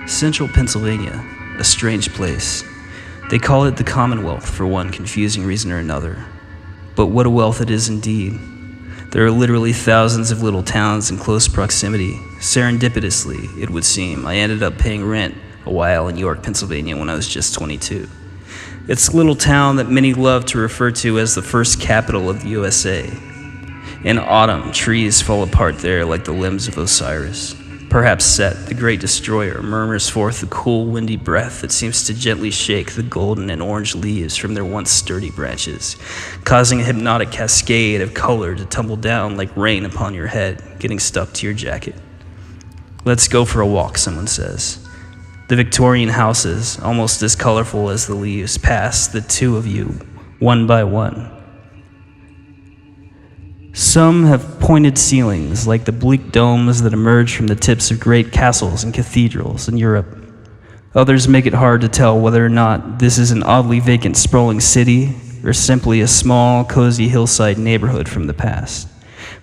Central Pennsylvania, a strange place. They call it the Commonwealth for one confusing reason or another. But what a wealth it is indeed. There are literally thousands of little towns in close proximity. Serendipitously, it would seem, I ended up paying rent a while in York, Pennsylvania when I was just 22. It's a little town that many love to refer to as the first capital of the USA. In autumn, trees fall apart there like the limbs of Osiris. Perhaps Set, the great destroyer, murmurs forth the cool, windy breath that seems to gently shake the golden and orange leaves from their once sturdy branches, causing a hypnotic cascade of color to tumble down like rain upon your head, getting stuck to your jacket. Let's go for a walk, someone says. The Victorian houses, almost as colorful as the leaves, pass the two of you, one by one. Some have pointed ceilings, like the bleak domes that emerge from the tips of great castles and cathedrals in Europe. Others make it hard to tell whether or not this is an oddly vacant, sprawling city, or simply a small, cozy hillside neighborhood from the past,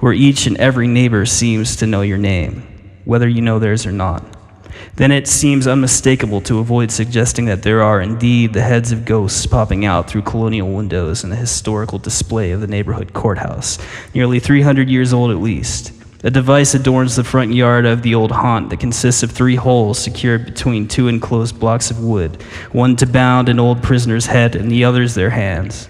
where each and every neighbor seems to know your name, whether you know theirs or not. Then it seems unmistakable to avoid suggesting that there are indeed the heads of ghosts popping out through colonial windows in the historical display of the neighborhood courthouse, nearly 300 years old at least. A device adorns the front yard of the old haunt that consists of 3 holes secured between 2 enclosed blocks of wood, one to bound an old prisoner's head and the others their hands.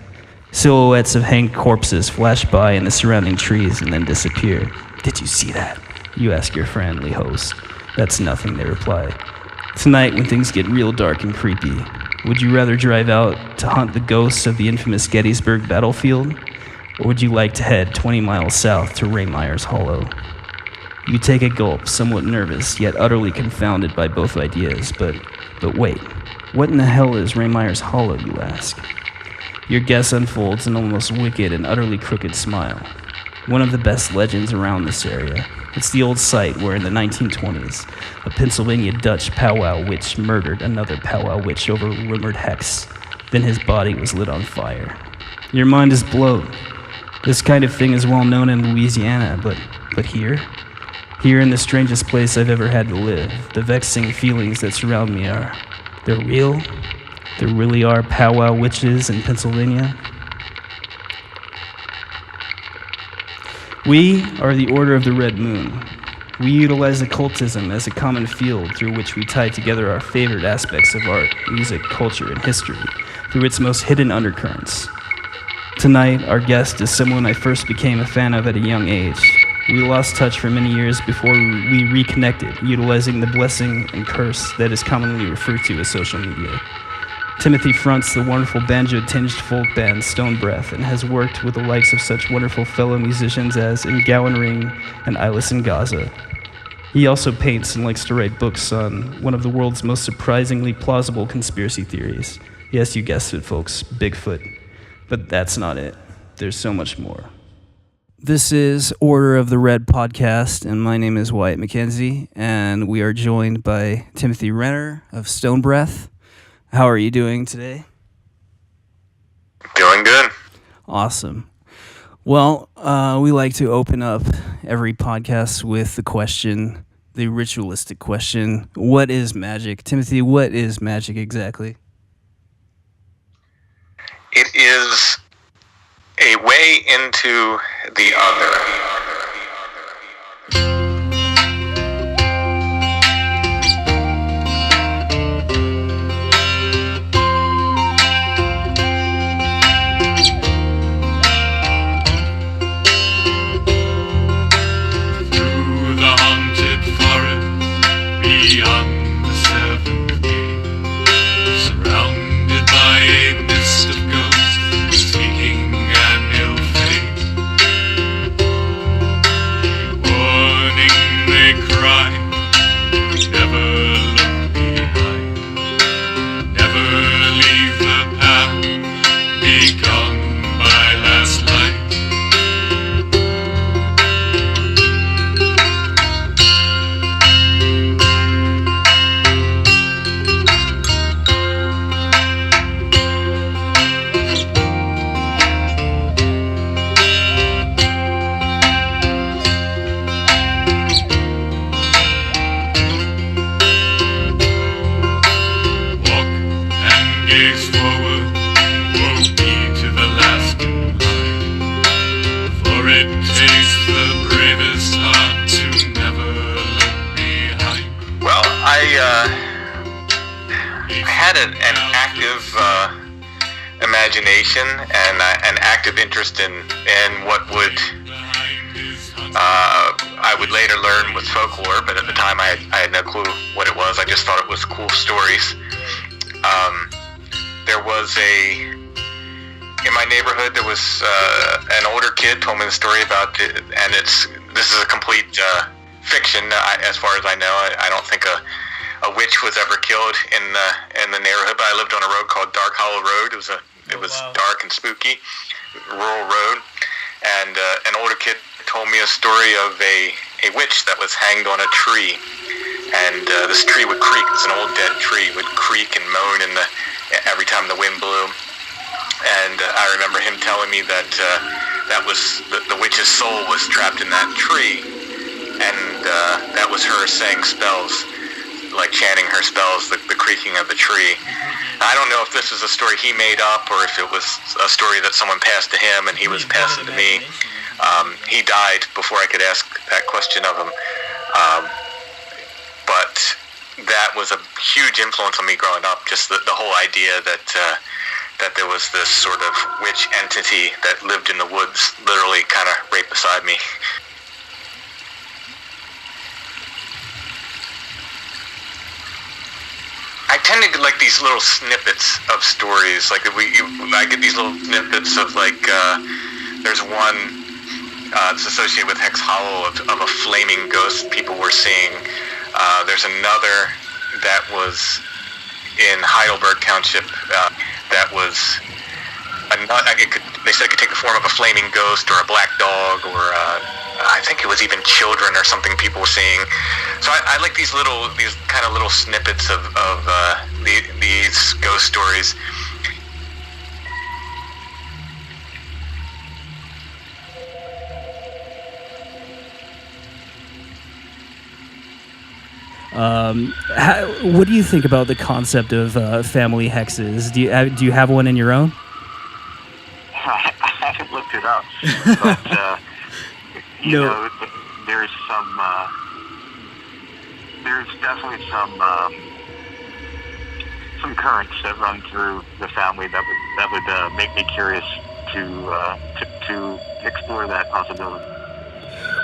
Silhouettes of hanged corpses flash by in the surrounding trees and then disappear. "Did you see that?" you ask your friendly host. "That's nothing," they reply. "Tonight, when things get real dark and creepy, would you rather drive out to hunt the ghosts of the infamous Gettysburg battlefield? Or would you like to head 20 miles south to Renner's Hollow?" You take a gulp, somewhat nervous, yet utterly confounded by both ideas. But wait, what in the hell is Renner's Hollow, you ask? Your guess unfolds an almost wicked and utterly crooked smile. One of the best legends around this area. It's the old site where in the 1920s, a Pennsylvania Dutch powwow witch murdered another powwow witch over rumored hex. Then his body was lit on fire. Your mind is blown. This kind of thing is well known in Louisiana, but here? Here in the strangest place I've ever had to live, the vexing feelings that surround me they're real? There really are powwow witches in Pennsylvania? We are the Order of the Red Moon. We utilize occultism as a common field through which we tie together our favorite aspects of art, music, culture, and history through its most hidden undercurrents. Tonight, our guest is someone I first became a fan of at a young age. We lost touch for many years before we reconnected, utilizing the blessing and curse that is commonly referred to as social media. Timothy fronts the wonderful banjo-tinged folk band Stone Breath and has worked with the likes of such wonderful fellow musicians as Gowan Ring and Eyeless in Gaza. He also paints and likes to write books on one of the world's most surprisingly plausible conspiracy theories. Yes, you guessed it, folks, Bigfoot. But that's not it. There's so much more. This is Order of the Red podcast, and my name is Wyatt McKenzie, and we are joined by Timothy Renner of Stone Breath. How are you doing today? Doing good. Awesome. Well, we like to open up every podcast with the ritualistic question, what is magic? Timothy, what is magic exactly? It is a way into the other. Beyond the seventh gate, surrounded by a mist of ghosts, seeking an ill fate. had an active imagination and an active interest in what would I would later learn was folklore, but at the time I had no clue what it was. I just thought it was cool stories. There was in my neighborhood, there was an older kid told me the story about it, and this is a complete fiction as far as I know. I don't think a witch was ever killed in the neighborhood, but I lived on a road called Dark Hollow Road. It was dark and spooky, rural road, and an older kid told me a story of a witch that was hanged on a tree, and this tree would creak. It's an old dead tree, would creak and moan every time the wind blew. And I remember him telling me that that was the witch's soul was trapped in that tree, and that was her saying spells, like chanting her spells, the creaking of the tree. I don't know if this is a story he made up or if it was a story that someone passed to him and he was passing to me. He died before I could ask that question of him. But that was a huge influence on me growing up, just the whole idea that there was this sort of witch entity that lived in the woods, literally kind of right beside me. I tend to get like these little snippets of stories. Like I get these little snippets of like there's one it's associated with Hex Hollow of a flaming ghost people were seeing. There's another that was in Heidelberg Township that was they said it could take the form of a flaming ghost or a black dog or I think it was even children or something people were seeing. So I like these kind of little snippets of these ghost stories. What do you think about the concept of family hexes? Do you have one in your own? I haven't looked it up, but you know, there's definitely some currents that run through the family that would make me curious to explore that possibility.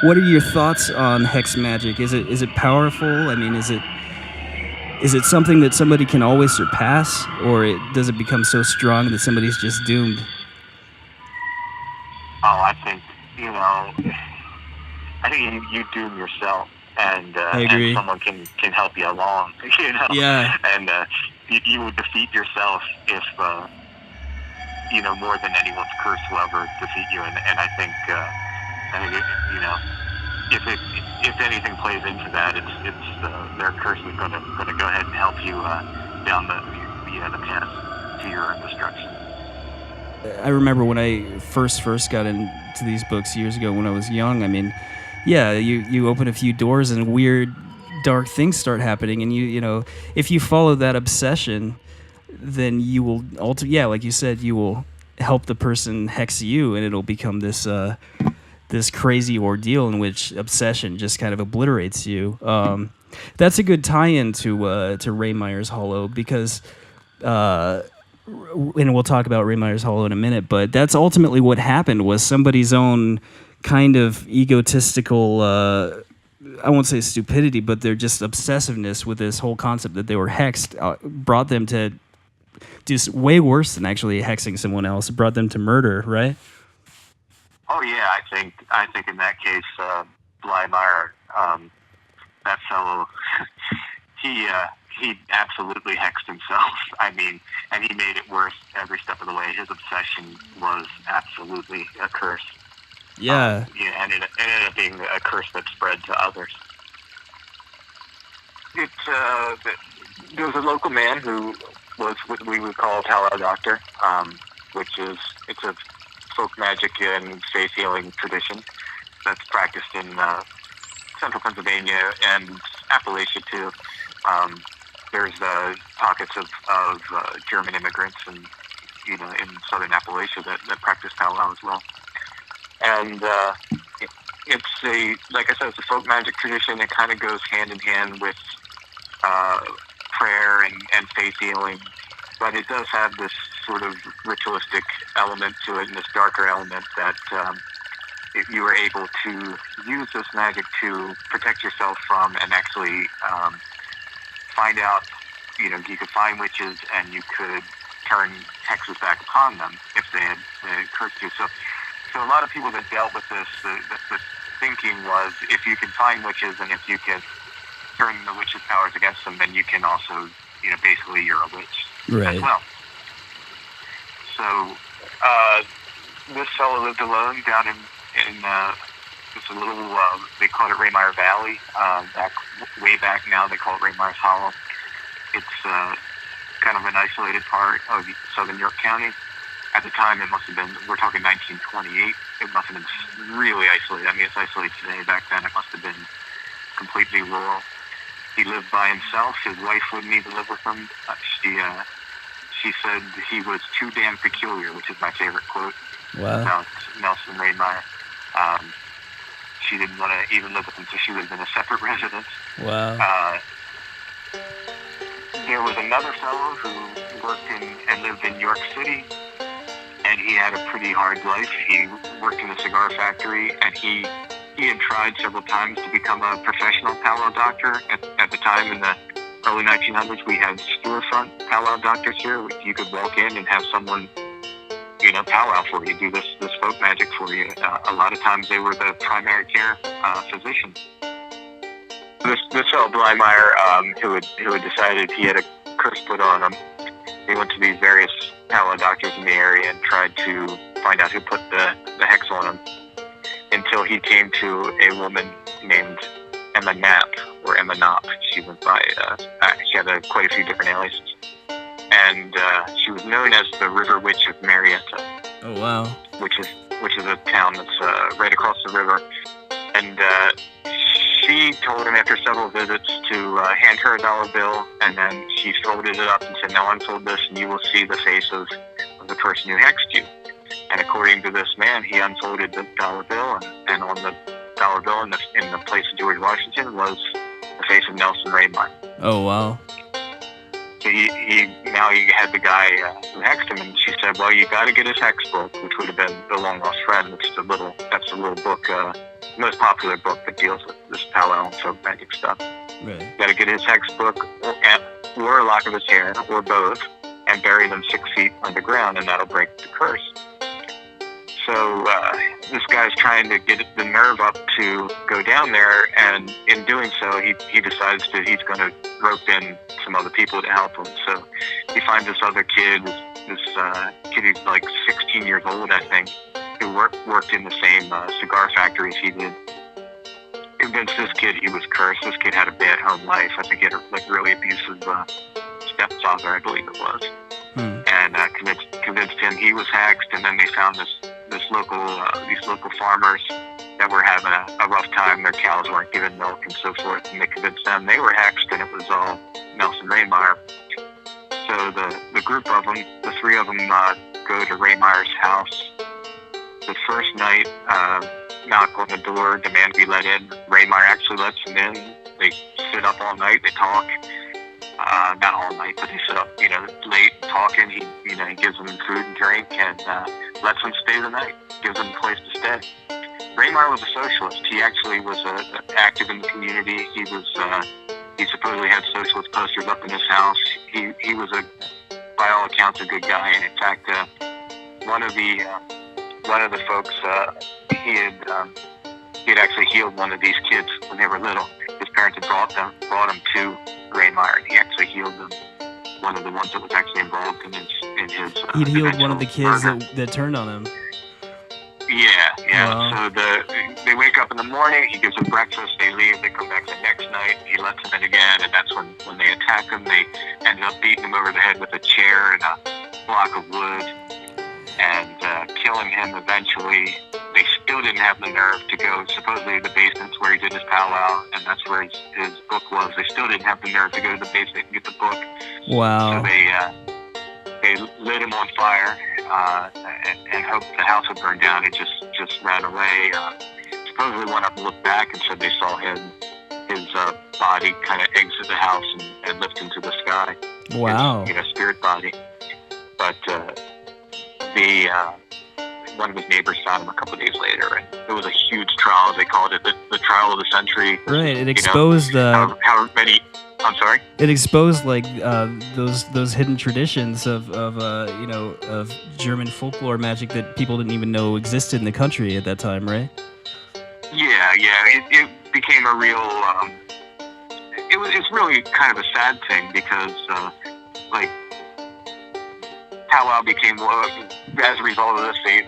What are your thoughts on hex magic? Is it powerful? I mean, is it something that somebody can always surpass, or does it become so strong that somebody's just doomed? Oh, I think you doom yourself, and someone can help you along. Yeah. And you would defeat yourself if more than anyone's curse will ever defeat you. And I think if anything plays into that, it's their curse is going to go ahead and help you down the path to your own destruction. I remember when I first got into these books years ago when I was young. I mean, yeah, you open a few doors and weird, dark things start happening, and if you follow that obsession, then you will like you said, you will help the person hex you, and it'll become this crazy ordeal in which obsession just kind of obliterates you. That's a good tie-in to Ray Meyer's Hollow, because and we'll talk about Ray Meyer's Hollow in a minute, but that's ultimately what happened, was somebody's own kind of egotistical, I won't say stupidity, but their just obsessiveness with this whole concept that they were hexed brought them to do way worse than actually hexing someone else. It brought them to murder, right? Oh yeah, I think in that case, Blymeyer, that fellow, he absolutely hexed himself. I mean, and he made it worse every step of the way. His obsession was absolutely a curse. Yeah. And it ended up being a curse that spread to others. There was a local man who was what we would call a Tower Doctor, it's a folk magic and faith healing tradition that's practiced in central Pennsylvania and Appalachia too. There's pockets of German immigrants and in southern Appalachia that practice powwow as well. And it's like I said, it's a folk magic tradition. It kind of goes hand in hand with prayer and faith healing, but it does have this sort of ritualistic element to it and this darker element that if you were able to use this magic to protect yourself from and actually find out, you could find witches and you could turn hexes back upon them if they had cursed you. So a lot of people that dealt with this, the thinking was if you can find witches and if you can turn the witches' powers against them, then you can also, basically you're a witch as well. So this fellow lived alone down in just a little, they called it Raymire Valley. Way back now, they call it Raymire's Hollow. It's kind of an isolated part of southern York County. At the time, it must have been, we're talking 1928, it must have been really isolated. I mean, it's isolated today. Back then, it must have been completely rural. He lived by himself. His wife wouldn't even live with him. She said he was too damn peculiar, which is my favorite quote about Nelson Raymire. She didn't want to even live with him, so she lived in a separate residence. Wow. There was another fellow who worked and lived in York City, and he had a pretty hard life. He worked in a cigar factory, and he had tried several times to become a professional powwow doctor. At the time, in the early 1900s, we had storefront powwow doctors here. You could walk in and have someone, powwow for you, do this folk magic for you. A lot of times they were the primary care physician. This fellow Blymeyer, who had decided he had a curse put on him, he went to these various powwow doctors in the area and tried to find out who put the hex on him, until he came to a woman named Emma Knapp, or Emma Knopp. She went by, she had quite a few different aliases. And she was known as the River Witch of Marietta. Oh, wow. Which is a town that's right across the river. And she told him after several visits to hand her a dollar bill, and then she folded it up and said, "Now unfold this and you will see the face of the person who hexed you." And according to this man, he unfolded the dollar bill, and on the dollar bill in the place of George Washington was the face of Nelson Raymire. Oh, wow. So he had the guy who hexed him, and she said, "Well, you got to get his hex book," which would have been The Long Lost Friend. That's the little book, most popular book that deals with this powwow and folk magic stuff. Right. You got to get his hex book, or a lock of his hair, or both, and bury them 6 feet underground, and that'll break the curse. So this guy's trying to get the nerve up to go down there, and in doing so, he decides that he's going to rope in some other people to help him. So he finds this other kid, this kid who's like 16 years old, I think, who worked in the same cigar factory as he did. Convinced this kid he was cursed. This kid had a bad home life. I think he had a really abusive stepfather, I believe it was. And convinced him he was hexed. And then they found these local farmers that were having a rough time. Their cows weren't giving milk and so forth, and they convinced them they were hexed, and it was all Nelson Raymire. So the group of them, the three of them, go to Raymire's house. The first night, knock on the door, demand to be let in. Raymire actually lets them in. They sit up all night. They talk. Not all night, but they sit up, late talking. He gives them food and drink and lets them stay the night. Gives them a place to stay. Raymire was a socialist. He actually was active in the community. He supposedly had socialist posters up in his house. He was by all accounts, a good guy. And in fact, one of the folks, he had actually healed one of these kids when they were little. His parents had brought him to Raymire, and he actually healed them. One of the ones that was actually involved in his. He'd healed one of the kids that turned on him. Yeah. Wow. So they wake up in the morning. He gives them breakfast. They leave. They come back the next night. He lets them in again, and that's when they attack him. They end up beating him over the head with a chair and a block of wood, and killing him eventually. They still didn't have the nerve to go, supposedly the basement's where he did his powwow, and that's where his book was. They still didn't have the nerve to go to the basement and get the book. Wow. So they lit him on fire and hoped the house would burn down. It just ran away. Supposedly one of them looked back and said they saw his his body kind of exit the house and lift into the sky. Wow. His, spirit body. But the one of his neighbors found him a couple of days later, and it was a huge trial. They called it the trial of the century. Right. It exposed. How many? I'm sorry. It exposed those hidden traditions of German folklore magic that people didn't even know existed in the country at that time, right? Yeah. It became a real. It's really kind of a sad thing because powwow became, as a result of this, they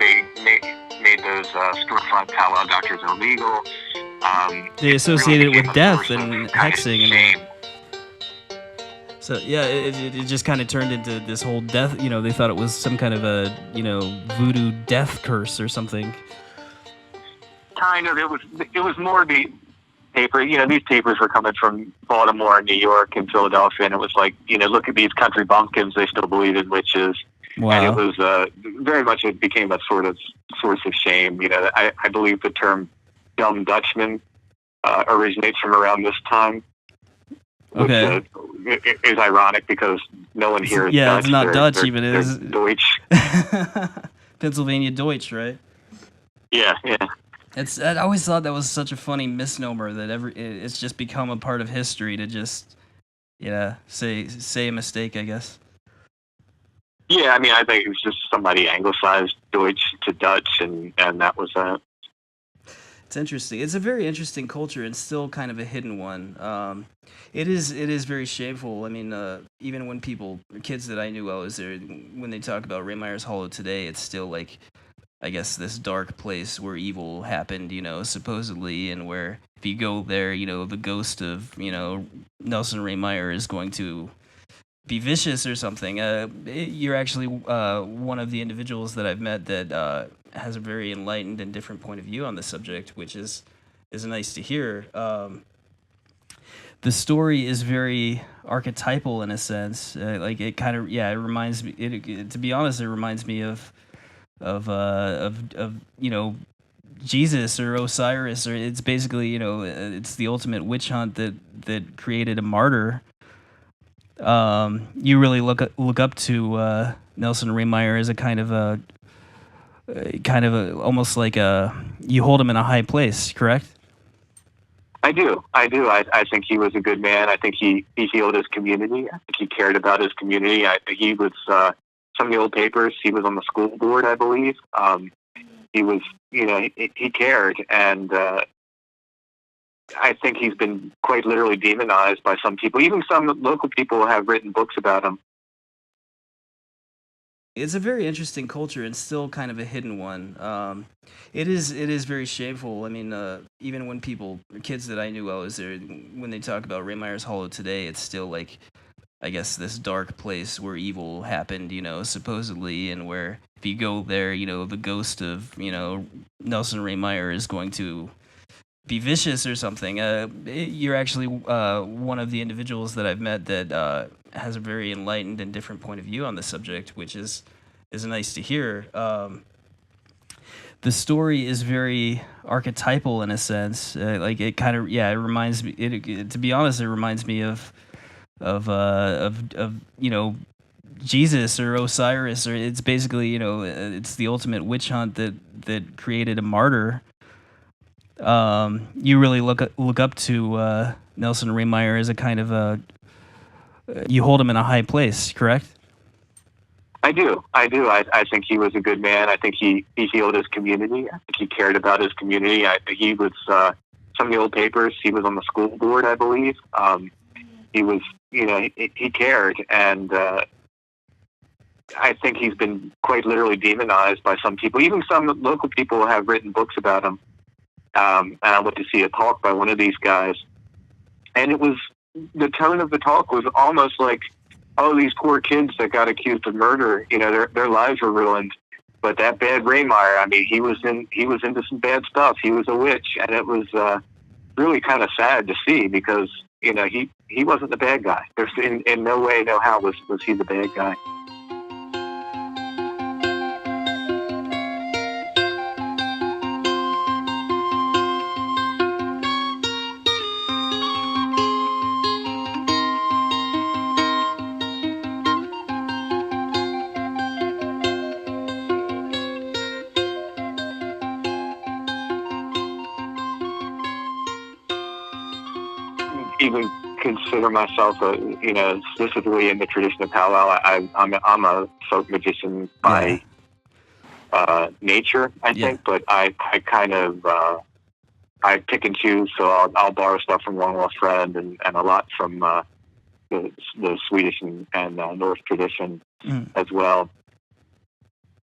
made those storefront powwow doctors illegal. They associated it with death source and of kind of hexing shame. So yeah, it just kind of turned into this whole death. They thought it was some kind of a voodoo death curse or something. Kind of. It was more the paper. These papers were coming from Baltimore and New York and Philadelphia, and it was like, look at these country bumpkins. They still believe in witches. Wow. And it was very much. It became a sort of source of shame. I believe the term "dumb Dutchman" originates from around this time. Okay. Which is ironic because no one here is yeah, Dutch. it's not Dutch they're, even. It they're is Deutsch. Pennsylvania Deutsch, right? Yeah. I always thought that was such a funny misnomer that it's just become a part of history to just say a mistake, I guess. Yeah, I think it was just somebody anglicized Deutsch to Dutch, and that was that. It's interesting. It's a very interesting culture and still kind of a hidden one. It is very shameful. Even when kids that I knew while I was there, when they talk about Raymeyer's Hollow today, it's still like, I guess, this dark place where evil happened, supposedly, and where if you go there, the ghost of, Nelson Raymeyer is going to be vicious or something. You're actually one of the individuals that I've met that has a very enlightened and different point of view on the subject, which is nice to hear. The story is very archetypal in a sense. It kind of it reminds me. To be honest, it reminds me of Jesus or Osiris, or it's basically it's the ultimate witch hunt that created a martyr. You really look up to Nelson Raymeyer as a kind of almost like you hold him in a high place, correct? I do. I think he was a good man. I think he healed his community. I think he cared about his community. He was some of the old papers. He was on the school board, I believe. He was, he cared, and I think he's been quite literally demonized by some people. Even some local people have written books about him. It's a very interesting culture and still kind of a hidden one. It is very shameful. Even when kids that I knew while I was there, when they talk about Raymeyer's Hollow today, it's still like, I guess, this dark place where evil happened, supposedly, and where if you go there, the ghost of, Nelson Raymeyer is going to be vicious or something. You're actually one of the individuals that I've met that has a very enlightened and different point of view on the subject, which is nice to hear. The story is very archetypal in a sense. It kind of it reminds me. To be honest, it reminds me of Jesus or Osiris, or it's basically it's the ultimate witch hunt that created a martyr. You really look up to Nelson Raymeyer as a kind of you hold him in a high place, correct? I do. I think he was a good man. I think he healed his community. I think he cared about his community. He was some of the old papers. He was on the school board, I believe. He was, he cared, and I think he's been quite literally demonized by some people. Even some local people have written books about him. And I went to see a talk by one of these guys, and the tone of the talk was almost like, oh, these poor kids that got accused of murder, their lives were ruined. But that bad Raymeyer, he was into some bad stuff. He was a witch, and it was really kind of sad to see because he wasn't the bad guy. There's in no way, no how was he the bad guy. even consider myself specifically in the tradition of powwow. I'm a folk magician by nature, I think, but I kind of I pick and choose. So I'll borrow stuff from Long Lost Friend and a lot from the Swedish and Norse tradition as well.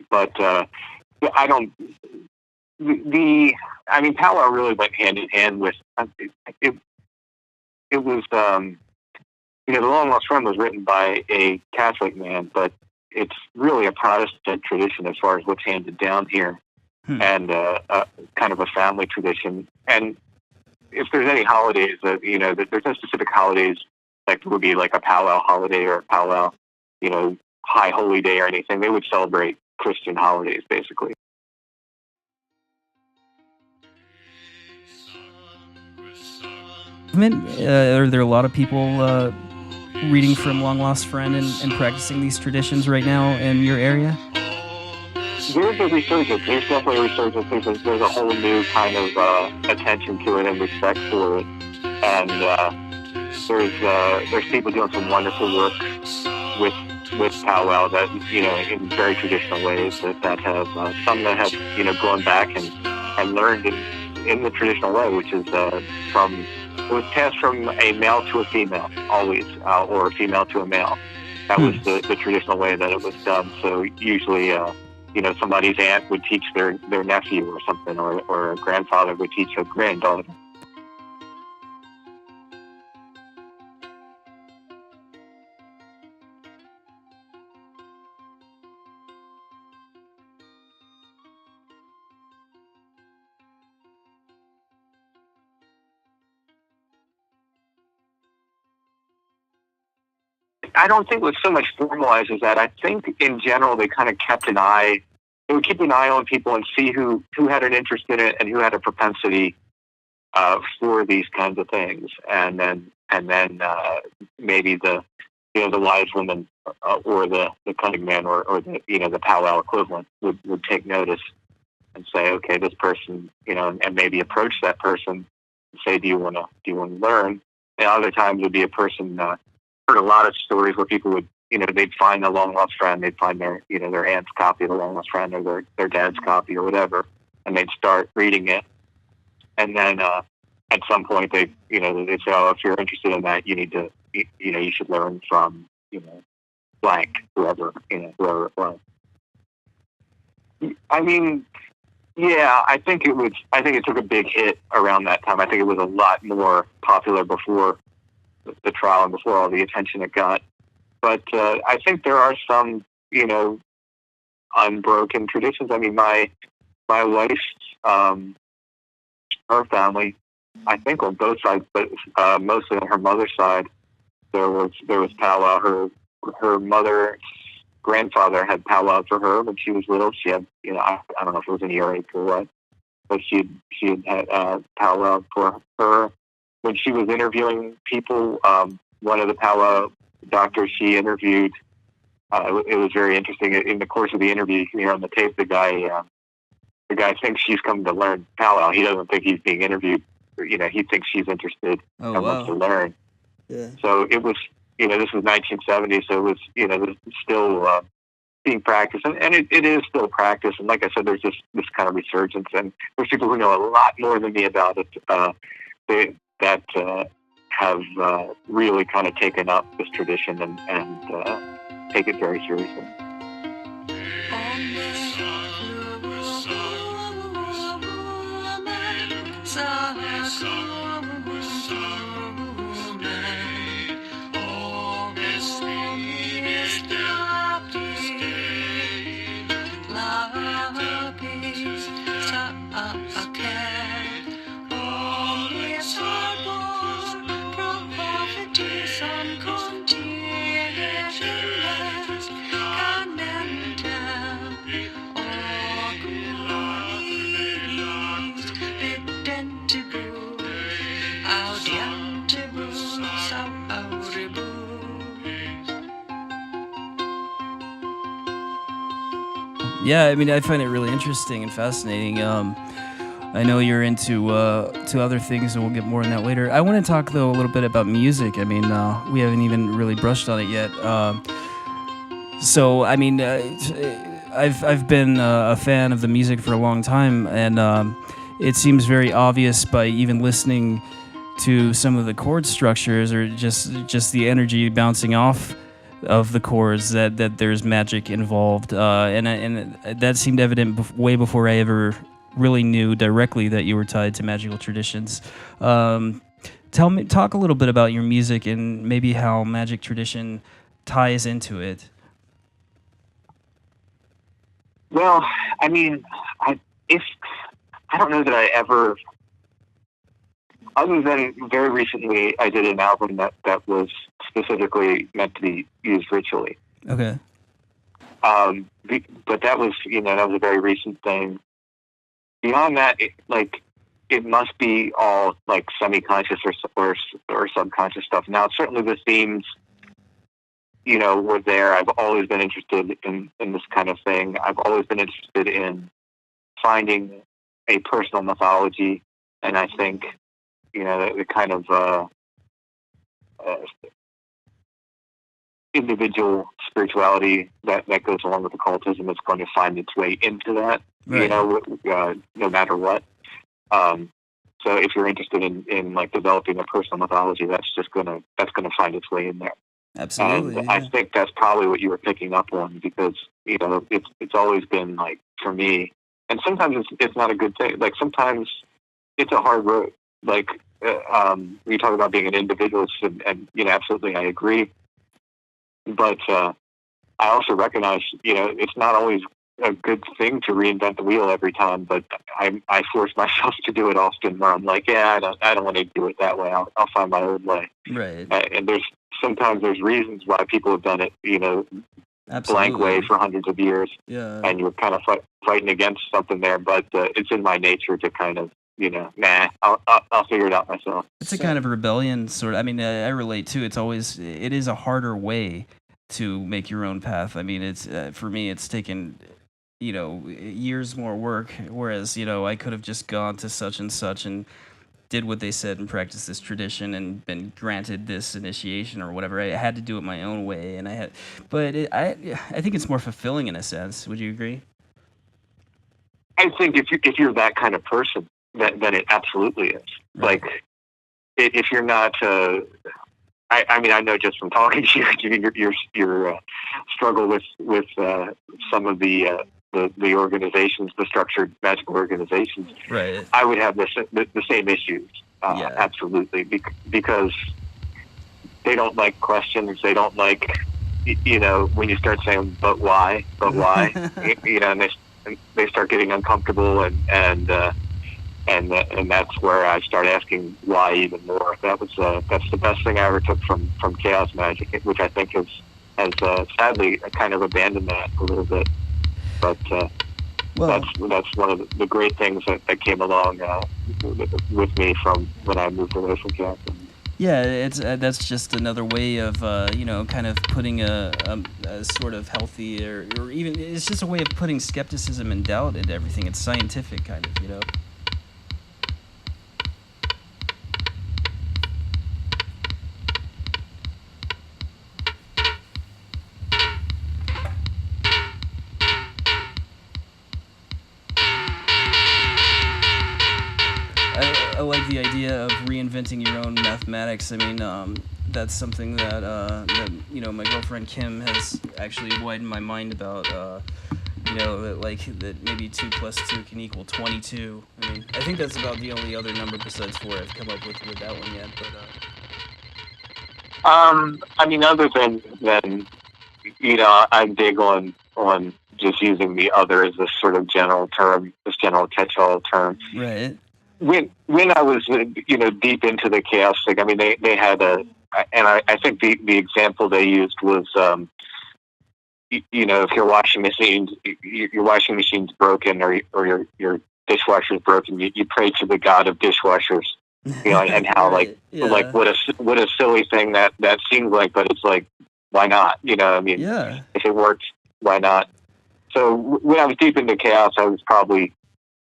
But I don't. Powwow really went hand in hand with it. It was, the Long Lost Friend was written by a Catholic man, but it's really a Protestant tradition as far as what's handed down here, and kind of a family tradition. And if there's any holidays that there's no specific holidays like would be like a powwow holiday or a powwow, high holy day or anything. They would celebrate Christian holidays basically. Are there a lot of people reading from Long Lost Friend and practicing these traditions right now in your area? There's a resurgence. There's definitely a resurgence. There's a whole new kind of attention to it and respect for it. And there's people doing some wonderful work with powwow that, in very traditional ways that have, some that have, gone back and learned in the traditional way, which is it was passed from a male to a female, always, or a female to a male. That was the traditional way that it was done. So usually, somebody's aunt would teach their nephew or something, or a grandfather would teach a granddaughter. I don't think it was so much formalized as that. I think in general they kind of kept an eye. They would keep an eye on people and see who had an interest in it and who had a propensity for these kinds of things, and then maybe the wise woman or the cunning man or the powwow equivalent would take notice and say, okay, this person, and maybe approach that person and say, do you want to learn? And other times it would be a person. Heard a lot of stories where people would, they'd find the Long Lost Friend, they'd find their aunt's copy of the Long Lost Friend or their dad's copy or whatever, and they'd start reading it. And then at some point they'd say, oh, if you're interested in that, you need to, you should learn from, blank, whoever it was. I mean, yeah, I think it took a big hit around that time. I think it was a lot more popular before the trial and before all the attention it got. But I think there are some, unbroken traditions. I mean, my wife's, her family, I think on both sides, but mostly on her mother's side, there was powwow. Her mother's grandfather had powwow for her when she was little. She had, I don't know if it was an earache or what, but she had powwow for her. When she was interviewing people, one of the powwow doctors she interviewed, it was very interesting. In the course of the interview, you can hear on the tape, the guy thinks she's coming to learn powwow. He doesn't think he's being interviewed. He thinks she's interested and wants to learn. Yeah. So it was, this was 1970, so it was, it was still being practiced, and it is still practiced. And like I said, there's this kind of resurgence, and there's people who know a lot more than me about it. That have really kind of taken up this tradition and take it very seriously. Yeah, I mean, I find it really interesting and fascinating. I I know you're into to other things, and we'll get more on that later. I want to talk though a little bit about music. I mean, we haven't even really brushed on it yet. So I mean, I've been a fan of the music for a long time, and it seems very obvious by even listening to some of the chord structures or just the energy bouncing off of the chords that there's magic involved, and that seemed evident way before I ever really knew directly that you were tied to magical traditions. Talk a little bit about your music and maybe how magic tradition ties into it. Well, I mean, I don't know that I ever, other than very recently, I did an album that was specifically meant to be used ritually. Okay. But that was, that was a very recent thing. Beyond that, it must be all like semi-conscious or subconscious stuff. Now, certainly the themes, were there. I've always been interested in this kind of thing. I've always been interested in finding a personal mythology, and I think, the kind of individual spirituality that goes along with occultism is going to find its way into that, right. No matter what. So if you're interested in like developing a personal mythology, that's gonna find its way in there. Absolutely. And yeah. I think that's probably what you were picking up on, because it's always been like, for me, and sometimes it's not a good thing. Like sometimes it's a hard road. Like you talk about being an individualist, and absolutely, I agree. But I also recognize, it's not always a good thing to reinvent the wheel every time. But I force myself to do it often, where I'm like, yeah, I don't want to do it that way. I'll find my own way. Right. And sometimes there's reasons why people have done it, Absolutely. blank way for hundreds of years. Yeah. And you're kind of fighting against something there. But it's in my nature to kind of, I'll figure it out myself. It's a kind of rebellion, sort of. I mean, I relate too. It is a harder way to make your own path. I mean, it's for me, it's taken, years more work. Whereas, I could have just gone to such and such and did what they said and practiced this tradition and been granted this initiation or whatever. I had to do it my own way, and I think it's more fulfilling in a sense. Would you agree? I think if you're that kind of person, then it absolutely is. Right. Like, if you're not, I mean, I know just from talking to you, your struggle with some of the organizations, the structured magical organizations. Right. I would have the same issues. Yeah. Absolutely, because they don't like questions. They don't like, when you start saying, but why, and they start getting uncomfortable, and that's where I start asking why even more. That's the best thing I ever took from chaos magic, which I think has sadly kind of abandoned that a little bit. But that's one of the great things that came along with me from when I moved away from chaos. Yeah, it's that's just another way of kind of putting a sort of healthy or even it's just a way of putting skepticism and doubt into everything. It's scientific, kind of. I like the idea of reinventing your own mathematics. I mean, that's something that my girlfriend Kim has actually widened my mind about. That maybe 2 + 2 can equal 22. I mean, I think that's about the only other number besides 4 I've come up with that one yet. But I mean, other than I'm big on just using the other as this sort of general term, this general catch-all term. right. When I was deep into the chaos thing, I mean they had and I think the example they used was if your washing machine's broken or your dishwasher's broken, you pray to the god of dishwashers, and how Right, yeah. like what a silly thing that seems like, but it's like, why not? I mean, Yeah. if it works, why not? So when I was deep into chaos, I was probably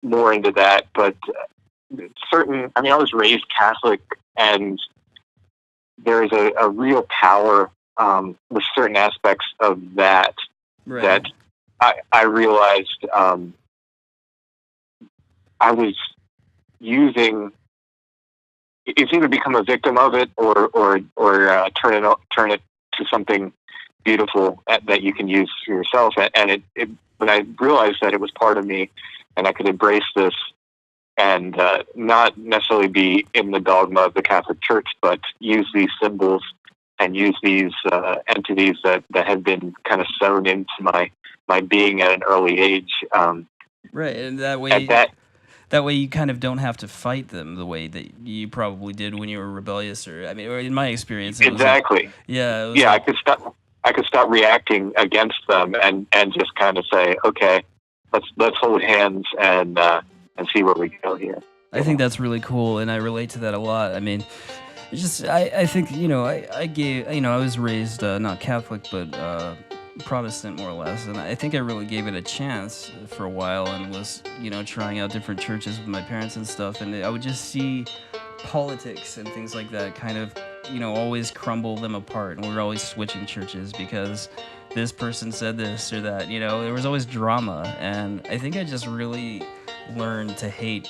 more into that, but I was raised Catholic, and there's a real power with certain aspects of that Right. that I realized I was using. It's either become a victim of it or turn it to something beautiful that you can use for yourself. And when I realized that it was part of me, and I could embrace this and not necessarily be in the dogma of the Catholic Church, but use these symbols and use these entities that have been kind of sewn into my being at an early age. Right, and that way, At that, that way you kind of don't have to fight them the way that you probably did when you were rebellious, or in my experience, it was exactly. like, yeah, it was Yeah, like, I could stop reacting against them and just kind of say, okay, let's hold hands and see where we go here. I think that's really cool, and I relate to that a lot. I mean, it's just I think I was raised not Catholic but Protestant more or less, and I think I really gave it a chance for a while, and was trying out different churches with my parents and stuff, and I would just see politics and things like that kind of always crumble them apart, and we were always switching churches because this person said this or that. There was always drama, and I think I just really learned to hate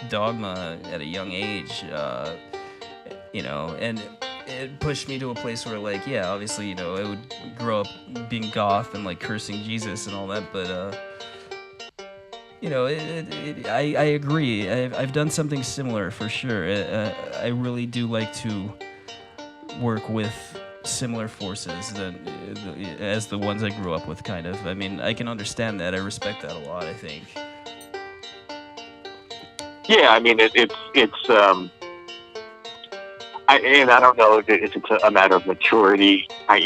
dogma at a young age, and it pushed me to a place where, like, yeah, obviously, I would grow up being goth and like cursing Jesus and all that, but I agree. I've done something similar for sure. I really do like to work with similar forces as the ones I grew up with, kind of. I mean, I can understand that. I respect that a lot, I think. Yeah, I mean, and I don't know if it's a matter of maturity. I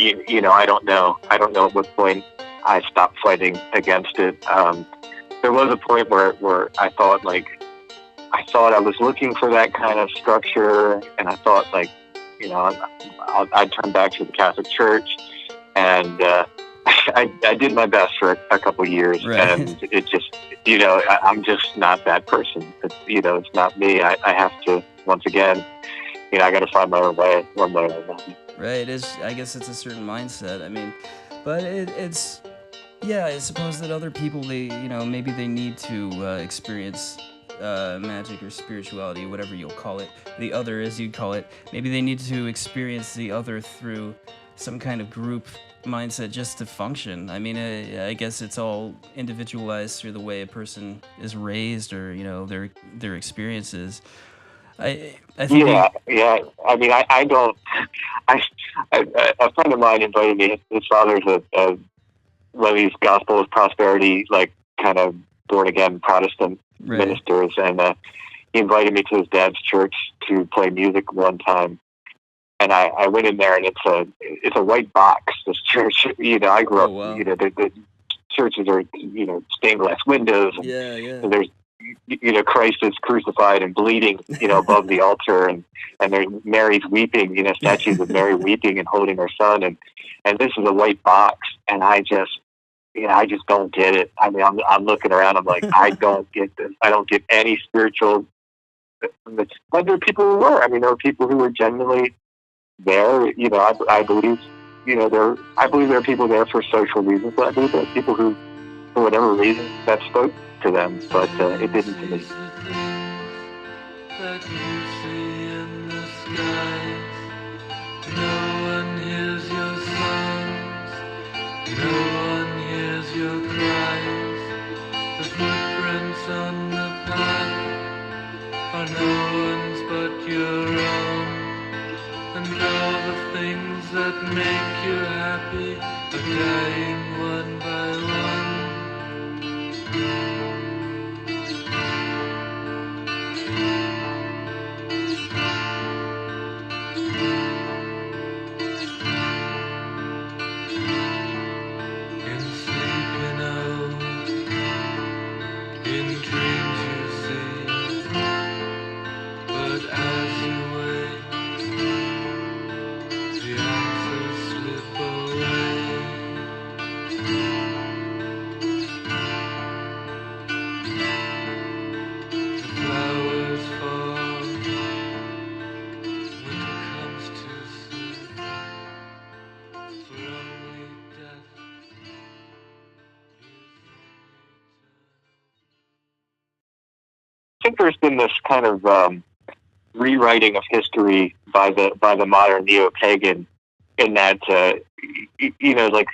don't know. I don't know at what point I stopped fighting against it. There was a point where I thought I was looking for that kind of structure, and I thought I'd turn back to the Catholic Church, and I did my best for a couple of years, right. And it just, I'm just not that person. It's not me. I have to, once again, I got to find my own way, one way or another. Right. I guess it's a certain mindset. I mean, but it's, yeah, I suppose that other people, maybe they need to experience magic or spirituality, whatever you'll call it, the other as you'd call it. Maybe they need to experience the other through some kind of group mindset just to function. I mean, I guess it's all individualized through the way a person is raised, or their experiences. I think. Yeah. I mean, I don't. A friend of mine invited me. His father's a one of these gospel of prosperity, like, kind of born again Protestant Right. ministers, and he invited me to his dad's church to play music one time. And I went in there, and it's a white box. This church, I grew up. Wow. The churches are stained glass windows. And, Yeah. and there's Christ is crucified and bleeding above the altar, and there's Mary's weeping. Statues of Mary weeping and holding her son, and this is a white box, and I just don't get it. I mean, I'm looking around. I'm like, I don't get this. I don't get any spiritual. But there are people who were. I mean, there were people who were genuinely there. I believe. I believe there are people there for social reasons, but I believe there are people who, for whatever reason, that spoke to them, but it didn't to me. That you see in the skies. No one hears your songs. No one hears your cries. The footprints on the path are no one's but your own. And all the things that make you happy are dying one by one. In sleep you know, in dreams you see, but as you wake, the answers slip away. think there's been this kind of rewriting of history by the modern neo-pagan, in that like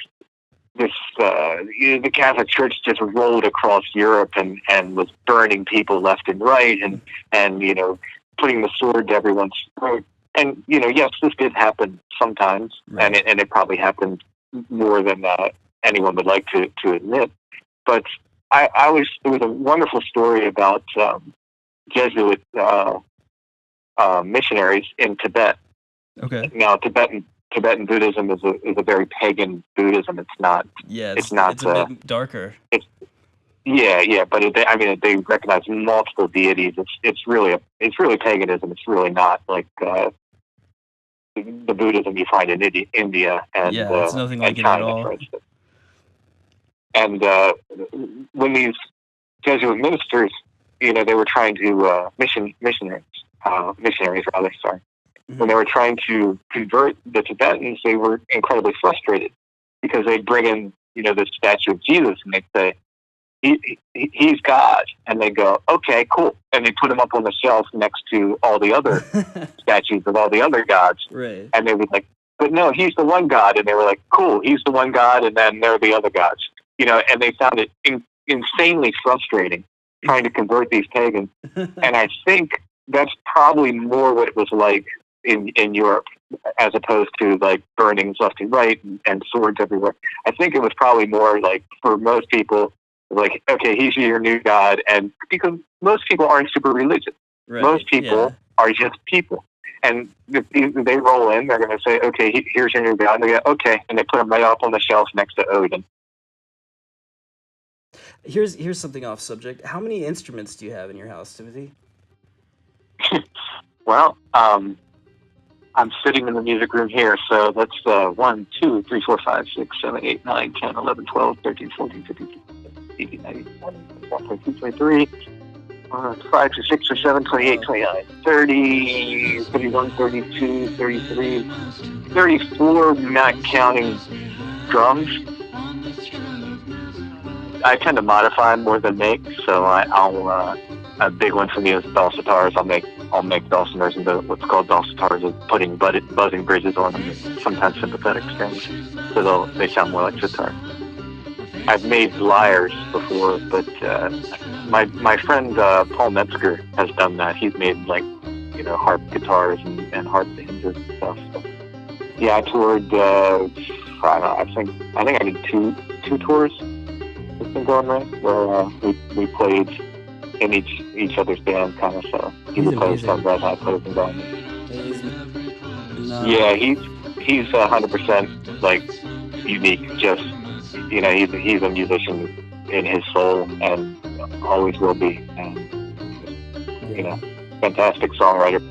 this the Catholic Church just rolled across Europe and was burning people left and right, and putting the sword to everyone's throat. And yes, this did happen sometimes, Right. and it probably happened more than anyone would like to admit. But there was a wonderful story about Jesuit missionaries in Tibet. Okay. Now, Tibetan Buddhism is a very pagan Buddhism. It's not. Yeah, It's not. It's a bit darker. Yeah, but they recognize multiple deities. It's really paganism. It's really not like the Buddhism you find in India and it's nothing like it China, at all. for instance. And when these Jesuit ministers, they were trying to missionaries, sorry. Mm-hmm. When they were trying to convert the Tibetans, they were incredibly frustrated because they'd bring in, the statue of Jesus, and they'd say, he's God. And they go, okay, cool. And they put him up on the shelf next to all the other statues of all the other gods. Right. And they would like, but no, he's the one God. And they were like, cool, he's the one God, and then there are the other gods. And they found it insanely frustrating trying to convert these pagans. And I think that's probably more what it was like in Europe, as opposed to like burnings left and right and swords everywhere. I think it was probably more like, for most people, like, okay, he's your new God. And because most people aren't super religious. Right. Most people are just people. And if they roll in, they're going to say, okay, here's your new God. And they go, okay. And they put him right up on the shelf next to Odin. Here's something off subject. How many instruments do you have in your house, Timothy? Well, I'm sitting in the music room here, so that's 1, 2, 3, 4, 5, 6, 7, 8, 9, 10, 11, 12, 13, 14, 15, 18, 19, 20, 21, 22, 23, 5 to 6 or 7, 28, 29, 30, 31, 32, 33, 34, not counting drums. I tend to modify more than make, so I'll a big one for me is dulcitars. I'll make dulcimers into what's called dulcitars, of putting buzzing bridges on them, sometimes sympathetic strings, so they sound more like sitar. I've made lyres before, but my friend Paul Metzger has done that. He's made like harp guitars and harp hinges and stuff. So, yeah, I toured. I think I did two tours. It's been going right where we played in each other's band, kind of. So he would play his Red Hot, play his environment. Yeah, he's 100% like unique. Just he's a musician in his soul and always will be. And fantastic songwriter.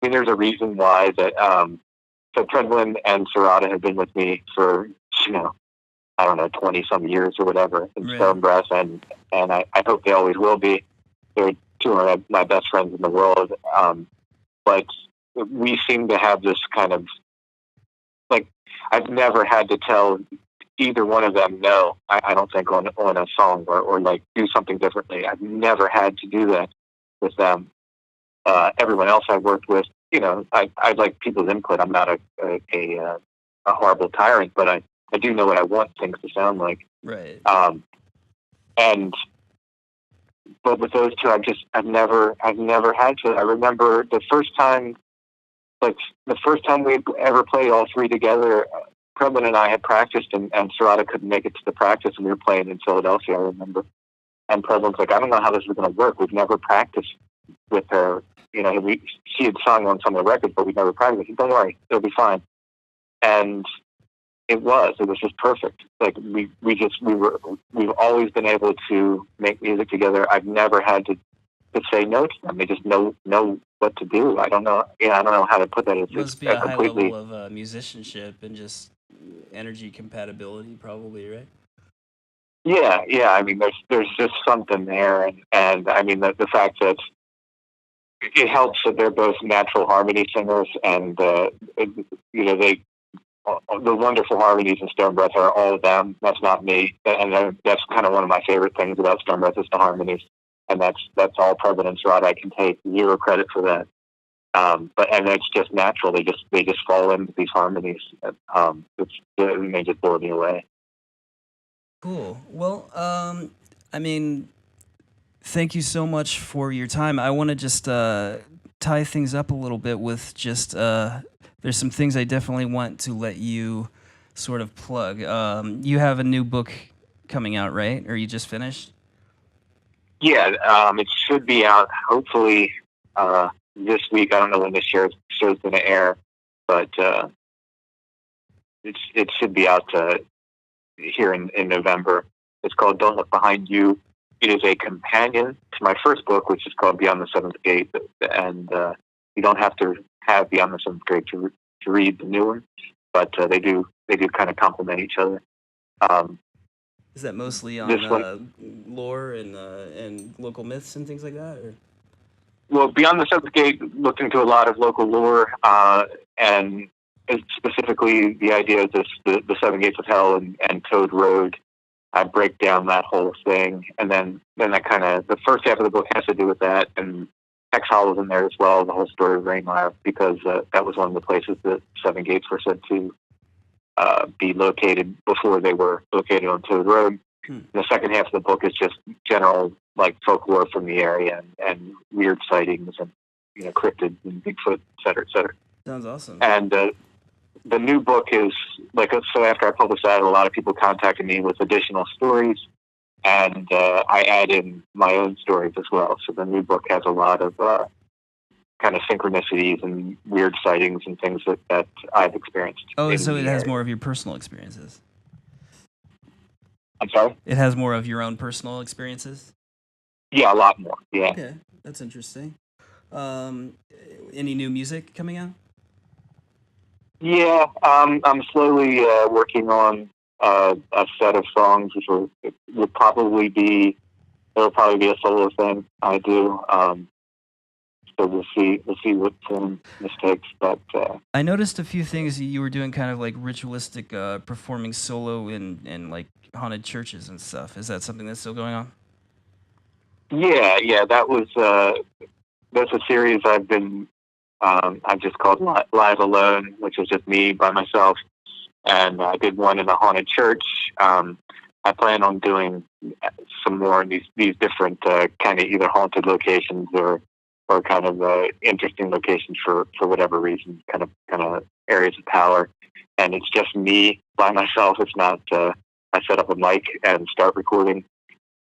I mean, there's a reason why that. So Treadwin and Serrata have been with me for 20-some years or whatever in Stone Breath, and I hope they always will be. They're two of my best friends in the world. But we seem to have this kind of like, I've never had to tell either one of them no. I don't think on a song or like do something differently. I've never had to do that with them. Everyone else I've worked with, I like people's input. I'm not a horrible tyrant, but I do know what I want things to sound like. Right. But with those two, I've never had to. I remember the first time we ever played all three together, Kremlin and I had practiced, and Serrata couldn't make it to the practice, and we were playing in Philadelphia, I remember. And Kremlin's like, I don't know how this is going to work. We've never practiced with her. She had sung on some of the records, but we never practiced. I said, don't worry, it'll be fine. And it was just perfect. Like we've always been able to make music together. I've never had to say no to them. They just know what to do. I don't know. I don't know how to put that. It's Must be a high completely level of musicianship and just energy compatibility, probably, right? Yeah. I mean, there's just something there, and I mean the fact that it helps that they're both natural harmony singers, and they the wonderful harmonies in Stone Breath are all of them. That's not me, and that's kind of one of my favorite things about Stone Breath is the harmonies, and that's all Providence Rod. I can take zero credit for that. But it's just natural. They just fall into these harmonies. They just blow me away. Cool. Well, I mean, thank you so much for your time. I want to just tie things up a little bit with just there's some things I definitely want to let you sort of plug. You have a new book coming out, right? Or you just finished? Yeah, it should be out hopefully this week. I don't know when this show's going to air, but it should be out here in November. It's called Don't Look Behind You. It is a companion to my first book, which is called Beyond the Seventh Gate, and you don't have to have Beyond the Seventh Gate to read the new one, but they do kind of complement each other. Is that mostly on lore and local myths and things like that? Or? Well, Beyond the Seventh Gate looked into a lot of local lore, and specifically the idea of the Seven Gates of Hell and Toad Road. I break down that whole thing, and then that kind of the first half of the book has to do with that, and Hex Hollow is in there as well, the whole story of Rainmire, because that was one of the places that Seven Gates were said to be located before they were located on Toad Road. The second half of the book is just general like folklore from the area and weird sightings and cryptids and Bigfoot, et cetera, et cetera. Sounds awesome. And the new book is so after I published that, a lot of people contacted me with additional stories, and I add in my own stories as well. So the new book has a lot of kind of synchronicities and weird sightings and things that I've experienced. Oh, so it has more of your personal experiences. I'm sorry? It has more of your own personal experiences? Yeah, a lot more. Yeah. Okay, that's interesting. Any new music coming out? Yeah, I'm slowly working on a set of songs, which will probably be a solo thing I do. So we'll see what form this takes. But I noticed a few things you were doing, kind of like ritualistic performing solo in like haunted churches and stuff. Is that something that's still going on? Yeah, that's a series I've just called Live Alone, which is just me by myself, and I did one in a haunted church. I plan on doing some more in these different kind of either haunted locations or kind of interesting locations for whatever reason, kind of areas of power. And it's just me by myself. It's not I set up a mic and start recording,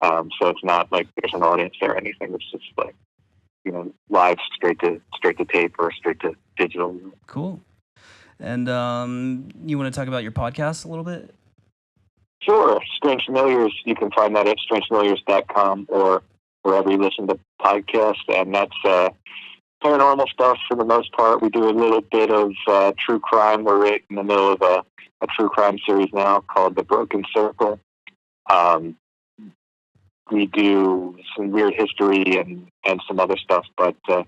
so it's not like there's an audience there or anything. It's just like live straight to tape or straight to digital. Cool. And you want to talk about your podcast a little bit? Sure. Strange Familiars, you can find that at strangefamiliars.com or wherever you listen to podcasts, and that's paranormal stuff for the most part. We do a little bit of true crime. We're right in the middle of a true crime series now called The Broken Circle. We do some weird history and some other stuff, but a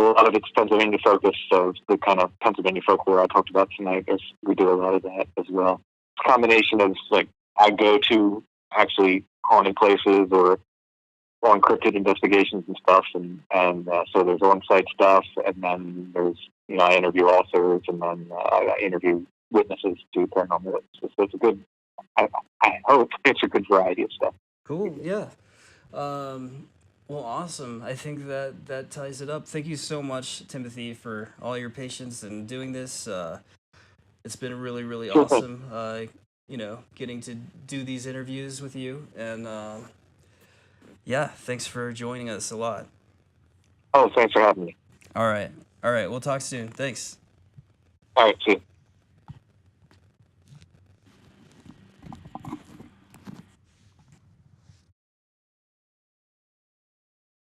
lot of it's Pennsylvania focused, so it's the kind of Pennsylvania folklore I talked about tonight. We do a lot of that as well. It's a combination of like I go to actually haunted places or on cryptid investigations and stuff, and so there's on-site stuff, and then there's I interview authors, and then I interview witnesses to paranormal witnesses. So it's a good. I hope it's a good variety of stuff. Cool. Yeah. Well, awesome. I think that ties it up. Thank you so much, Timothy, for all your patience in doing this. It's been really, really awesome. Getting to do these interviews with you, and yeah, thanks for joining us a lot. Oh, thanks for having me. All right. All right. We'll talk soon. Thanks. All right, see you.